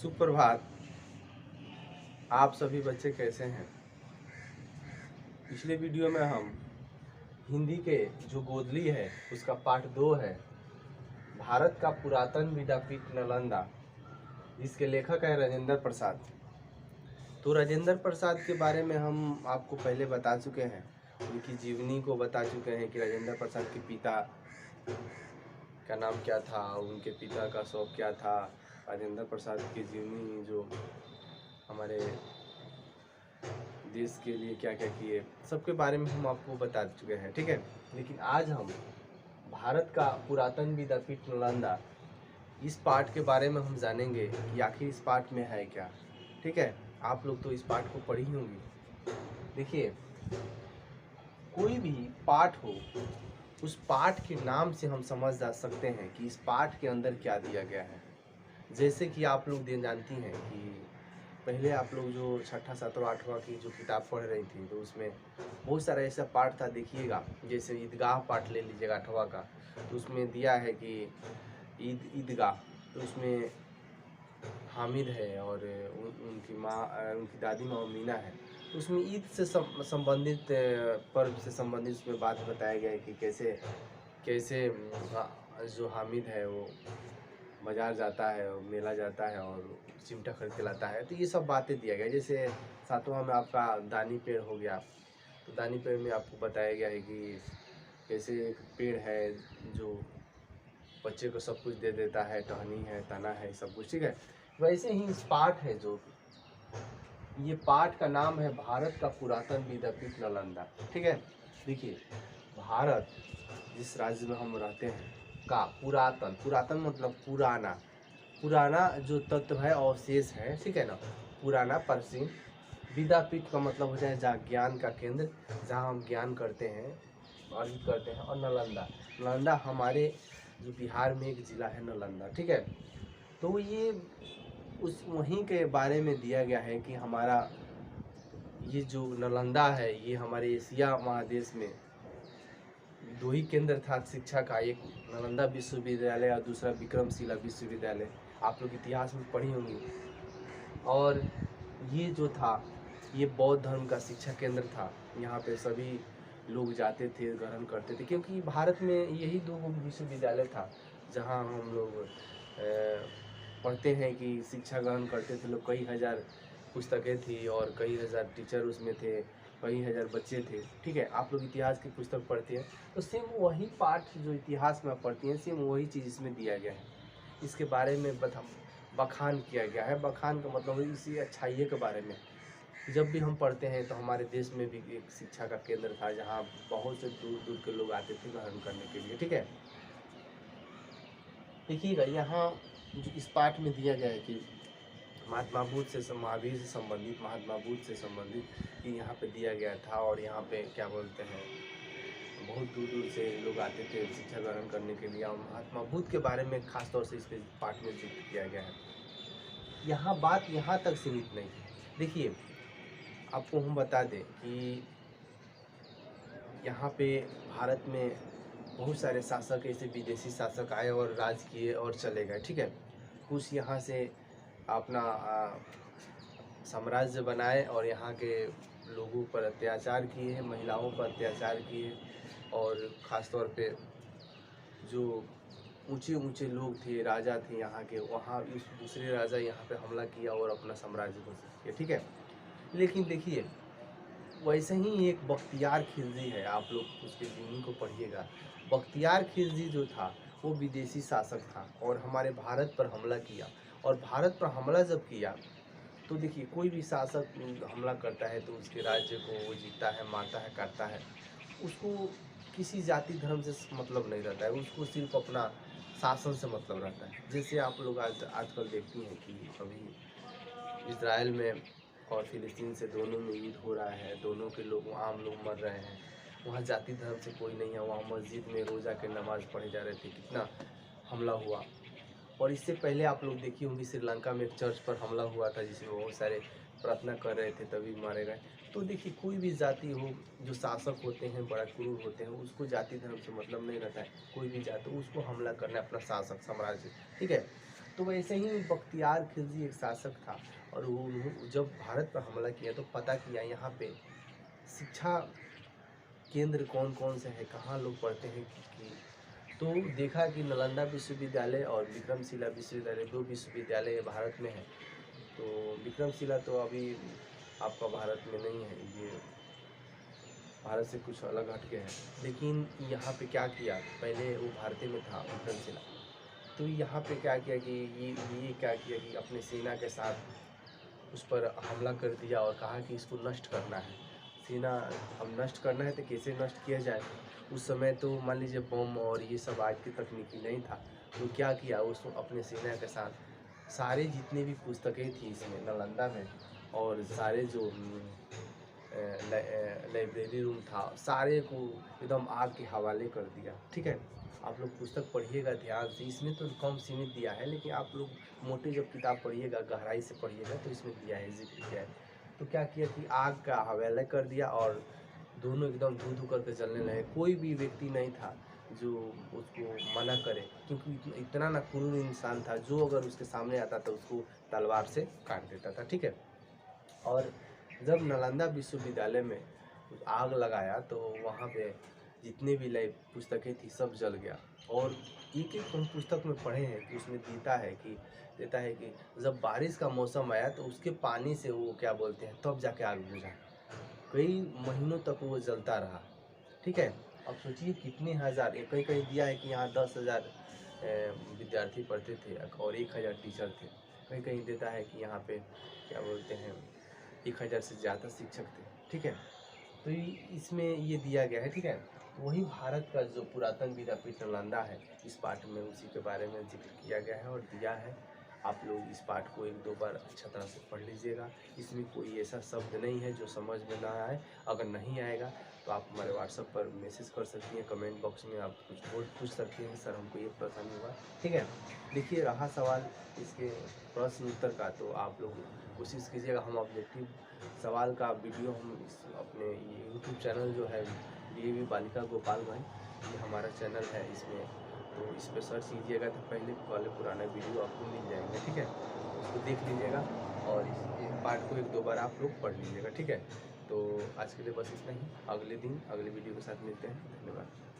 सुप्रभात। आप सभी बच्चे कैसे हैं? पिछले वीडियो में हम हिंदी के जो गोदली है उसका पार्ट 2 है, भारत का पुरातन विद्यापीठ नालंदा, जिसके लेखक है राजेंद्र प्रसाद। तो राजेंद्र प्रसाद के बारे में हम आपको पहले बता चुके हैं, उनकी जीवनी को बता चुके हैं कि राजेंद्र प्रसाद के पिता का नाम क्या था, उनके पिता का शौक क्या था, राजेंद्र प्रसाद की जीवनी जो हमारे देश के लिए क्या क्या किए, सबके बारे में हम आपको बता चुके हैं, ठीक है। लेकिन आज हम भारत का पुरातन विद्यापीठ नालंदा, इस पाठ के बारे में हम जानेंगे कि आखिर इस पाठ में है क्या, ठीक है। आप लोग तो इस पाठ को पढ़ी होंगी। देखिए, कोई भी पाठ हो, उस पाठ के नाम से हम समझ जा सकते हैं कि इस पाठ के अंदर क्या दिया गया है। जैसे कि आप लोग जानती हैं कि पहले आप लोग जो छठा सातवां आठवां की जो किताब पढ़ रही थी, तो उसमें बहुत सारा ऐसा पाठ था। देखिएगा, जैसे ईदगाह पाठ ले लीजिएगा आठवां का, तो उसमें दिया है कि ईदगाह, तो उसमें हामिद है और उनकी माँ, उनकी दादी माँ मीना है। तो उसमें ईद से संबंधित, पर्व से संबंधित उसमें बात बताया गया है कि कैसे कैसे जो हामिद है वो बाजार जाता है और मेला जाता है और चिमटा खरीद के लाता है। तो ये सब बातें दिया गया है। जैसे सातवां में आपका दानी पेड़ हो गया, तो दानी पेड़ में आपको बताया गया है कि कैसे एक पेड़ है जो बच्चे को सब कुछ दे देता है, टहनी है, तना है, सब कुछ, ठीक है। वैसे ही इस पाठ है जो, ये पाठ का नाम है भारत का पुरातन विद्यापीठ नालंदा, ठीक है। देखिए, भारत जिस राज्य में हम रहते हैं का पुरातन, पुरातन मतलब पुराना, पुराना जो तत्व है, अवशेष है, ठीक है ना, पुराना प्राचीन। विद्यापीठ का मतलब हो जाए जहाँ ज्ञान का केंद्र, जहाँ हम ज्ञान करते हैं, अर्जित करते हैं। और नालंदा, नालंदा हमारे जो बिहार में एक जिला है नालंदा, ठीक है। तो ये उस वहीं के बारे में दिया गया है कि हमारा ये जो नालंदा है, ये हमारे एशिया महादेश में दो ही केंद्र था शिक्षा का, एक नालंदा विश्वविद्यालय और दूसरा विक्रमशिला विश्वविद्यालय। आप लोग इतिहास में पढ़ी होंगी। और ये जो था, ये बौद्ध धर्म का शिक्षा केंद्र था। यहाँ पे सभी लोग जाते थे, ग्रहण करते थे, क्योंकि भारत में यही दो विश्वविद्यालय था जहाँ हम लोग पढ़ते हैं कि शिक्षा ग्रहण करते थे लोग। कई हजार पुस्तकें थी और कई हजार टीचर उसमें थे, कई हजार बच्चे थे, ठीक है। आप लोग इतिहास की पुस्तक पढ़ते हैं तो सेम वही पाठ जो इतिहास में पढ़ती हैं, सेम वही चीज़ इसमें दिया गया है। इसके बारे में बखान किया गया है। बखान का मतलब है इसी अच्छाइयों के बारे में। जब भी हम पढ़ते हैं तो हमारे देश में भी एक शिक्षा का केंद्र था जहाँ बहुत से दूर दूर के लोग आते थे ग्रहण करने के लिए, ठीक है। देखिएगा, यहाँ जो इस पाठ में दिया गया है कि महात्मा बुद्ध से, महावीर से संबंधित, महात्मा बुद्ध से संबंधित ये यहाँ पे दिया गया था। और यहाँ पे क्या बोलते हैं, बहुत दूर दूर से लोग आते थे शिक्षा ग्रहण करने के लिए। और महात्मा बुद्ध के बारे में खास तौर से इस पाठ में जिक्र किया गया है। यहाँ बात यहाँ तक सीमित नहीं। देखिए, आपको हम बता दें कि यहाँ पे भारत में बहुत सारे शासक, ऐसे विदेशी शासक आए और राज किए और चले गए, ठीक है। कुछ यहाँ से अपना साम्राज्य बनाए और यहाँ के लोगों पर अत्याचार किए हैं, महिलाओं पर अत्याचार किए। और ख़ास तौर पे जो ऊंचे ऊंचे लोग थे, राजा थे यहाँ के, वहाँ इस दूसरे राजा यहाँ पे हमला किया और अपना साम्राज्य घोषित किया, ठीक है। लेकिन देखिए, वैसे ही एक बख्तियार खिलजी है, आप लोग उसके जीवनी को पढ़िएगा। बख्तियार खिलजी जो था वो विदेशी शासक था और हमारे भारत पर हमला किया। और भारत पर हमला जब किया तो देखिए, कोई भी शासक हमला करता है तो उसके राज्य को वो जीतता है, मारता है, काटता है। उसको किसी जाति धर्म से मतलब नहीं रहता है, उसको सिर्फ अपना शासन से मतलब रहता है। जैसे आप लोग आजकल देखती हैं कि अभी इजराइल में और फिलिस्तीन से दोनों में युद्ध हो रहा है, दोनों के लोग, आम लोग मर रहे हैं। वहाँ जाति धर्म से कोई नहीं है। वहाँ मस्जिद में रोज़ा के नमाज़ पढ़े जा रहे थे, कितना हमला हुआ। और इससे पहले आप लोग देखी होंगी, श्रीलंका में एक चर्च पर हमला हुआ था जिसमें बहुत सारे प्रार्थना कर रहे थे तभी मारे गए। तो देखिए, कोई भी जाति हो, जो शासक होते हैं बड़ा क्रूर होते हैं, उसको जाति धर्म से मतलब नहीं रहता है। कोई भी जाति, उसको हमला करना है अपना शासक, साम्राज्य, ठीक है। तो वैसे ही बख्तियार खिलजी एक शासक था, और वो जब भारत पर हमला किया तो पता किया यहाँ पे शिक्षा केंद्र कौन कौन से हैं, कहाँ लोग पढ़ते हैं तो देखा कि नालंदा विश्वविद्यालय और विक्रमशिला विश्वविद्यालय, 2 विश्वविद्यालय भारत में हैं। तो विक्रमशिला तो अभी आपका भारत में नहीं है, ये भारत से कुछ अलग हटके है। लेकिन यहाँ पे क्या किया, पहले वो भारतीय में था विक्रमशिला, तो यहाँ पे क्या किया कि ये क्या किया कि अपने सेना के साथ उस पर हमला कर दिया और कहा कि इसको नष्ट करना है। सेना अब नष्ट करना है तो कैसे नष्ट किया जाए। उस समय तो मान लीजिए बम और ये सब आज की तकनीकी नहीं था, तो क्या किया उसको अपने सेना के साथ सारे जितने भी पुस्तकें थी इसमें नालंदा में, और सारे जो लाइब्रेरी रूम था, सारे को एकदम आग के हवाले कर दिया। ठीक है, आप लोग पुस्तक पढ़िएगा ध्यान से, इसमें तो कम सीमित दिया है, लेकिन आप लोग मोटे जब किताब पढ़िएगा, गहराई से पढ़िएगा, तो इसमें दिया है, जिक्र किया है। तो क्या किया कि आग का हवाले कर दिया और दोनों एकदम धू धू करके जलने लगे। कोई भी व्यक्ति नहीं था जो उसको मना करे, क्योंकि इतना ना क्रूर इंसान था, जो अगर उसके सामने आता था उसको तलवार से काट देता था। ठीक है, और जब नालंदा विश्वविद्यालय में आग लगाया तो वहाँ पे जितने भी लाइव पुस्तकें थी सब जल गया। और एक एक हम पुस्तक में पढ़े हैं कि उसमें देता है कि जब बारिश का मौसम आया तो उसके पानी से वो क्या बोलते हैं तब जाके आग बुझा। कई महीनों तक वो जलता रहा। ठीक है, अब सोचिए कितने हज़ार, कहीं कहीं दिया है कि यहाँ 10,000 विद्यार्थी पढ़ते थे और 1,000 टीचर थे। कहीं कहीं देता है कि यहाँ पे क्या बोलते हैं 1,000 से ज़्यादा शिक्षक थे। ठीक है, तो इसमें ये दिया गया है। ठीक है, वही भारत का जो पुरातन विद्यापीठ नालंदा है, इस पाठ में उसी के बारे में जिक्र किया गया है और दिया है। आप लोग इस पाठ को 1-2 बार अच्छा तरह से पढ़ लीजिएगा। इसमें कोई ऐसा शब्द नहीं है जो समझ में ना आए। अगर नहीं आएगा तो आप हमारे व्हाट्सएप पर मैसेज कर सकती हैं, कमेंट बॉक्स में आप कुछ पूछ सकती हैं, सर हमको ये परेशानी हुआ। ठीक है, देखिए रहा सवाल इसके प्रश्न उत्तर का, तो आप लोग कोशिश कीजिएगा हम ऑब्जेक्टिव सवाल का वीडियो हम अपने ये यूट्यूब चैनल जो है DAV बालिका गोपालगंज, ये हमारा चैनल है, इसमें तो इस पर सर्च कीजिएगा तो पहले वाले पुराना वीडियो आपको मिल जाएंगे। ठीक है, उसको देख लीजिएगा और इस पार्ट को 1-2 बार आप लोग पढ़ लीजिएगा। ठीक है, तो आज के लिए बस इतना ही। अगले दिन अगले वीडियो के साथ मिलते हैं। धन्यवाद।